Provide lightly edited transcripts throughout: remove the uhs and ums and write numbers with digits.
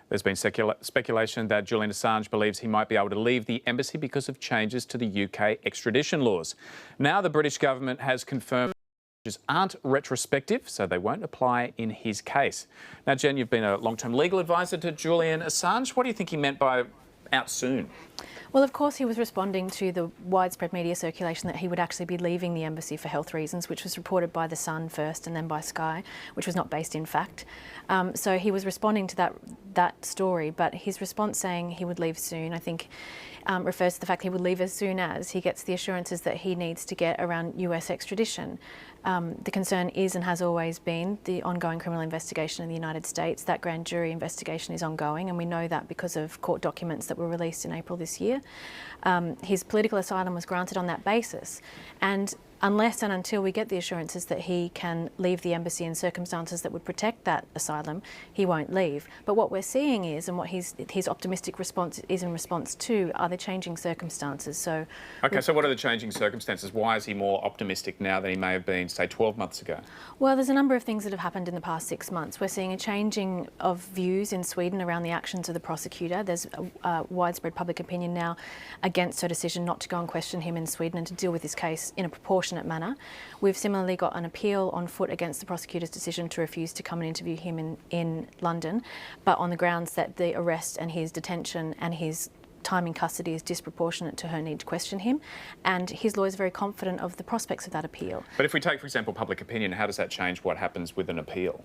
There's been speculation that Julian Assange believes he might be able to leave the embassy because of changes to the UK extradition laws. Now the British government has confirmed changes aren't retrospective, so they won't apply in his case. Now, Jen, you've been a long-term legal advisor to Julian Assange. What do you think he meant by out soon? Well, of course, he was responding to the widespread media circulation that he would actually be leaving the embassy for health reasons, which was reported by The Sun first and then by Sky, which was not based in fact. So he was responding to that story, but his response saying he would leave soon, I think, refers to the fact he would leave as soon as he gets the assurances that he needs to get around US extradition. The concern is and has always been the ongoing criminal investigation in the United States. That grand jury investigation is ongoing, and we know that because of court documents that were released in April this year. His political asylum was granted on that basis, and unless and until we get the assurances that he can leave the embassy in circumstances that would protect that asylum, he won't leave. But what we're seeing is, and what his optimistic response is in response to, are the changing circumstances. So, okay, so what are the changing circumstances? Why is he more optimistic now than he may have been, say, 12 months ago? Well, there's a number of things that have happened in the past 6 months. We're seeing a changing of views in Sweden around the actions of the prosecutor. There's widespread public opinion now against her decision not to go and question him in Sweden and to deal with his case in a proportionate manner. We've similarly got an appeal on foot against the prosecutor's decision to refuse to come and interview him in London, but on the grounds that the arrest and his detention and his time in custody is disproportionate to her need to question him, and his lawyer is very confident of the prospects of that appeal. But if we take, for example, public opinion, how does that change what happens with an appeal?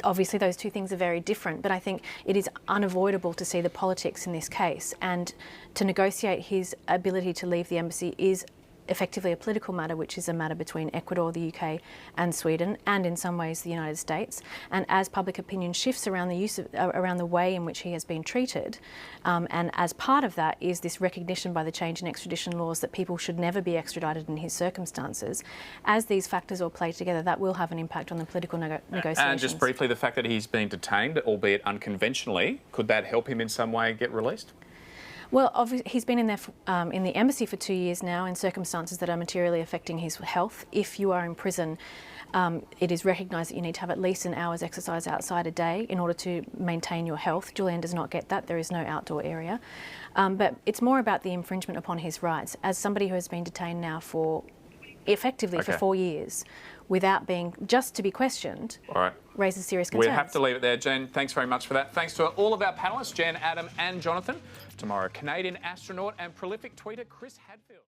Obviously, those two things are very different, but I think it is unavoidable to see the politics in this case, and to negotiate his ability to leave the embassy is effectively a political matter, which is a matter between Ecuador, the UK and Sweden, and in some ways the United States. And as public opinion shifts around around the way in which he has been treated, and as part of that is this recognition by the change in extradition laws that people should never be extradited in his circumstances, as these factors all play together, that will have an impact on the political negotiations. And just briefly, the fact that he's been detained, albeit unconventionally, could that help him in some way get released? Well, obviously, he's been in there in the embassy for 2 years now in circumstances that are materially affecting his health. If you are in prison, it is recognised that you need to have at least an hour's exercise outside a day in order to maintain your health. Julian does not get that. There is no outdoor area. But it's more about the infringement upon his rights. As somebody who has been detained now for effectively for 4 years without being just to be questioned, raises serious concerns. We have to leave it there. Jen, thanks very much for that. Thanks to all of our panellists, Jen, Adam and Jonathan. Tomorrow, Canadian astronaut and prolific tweeter Chris Hadfield.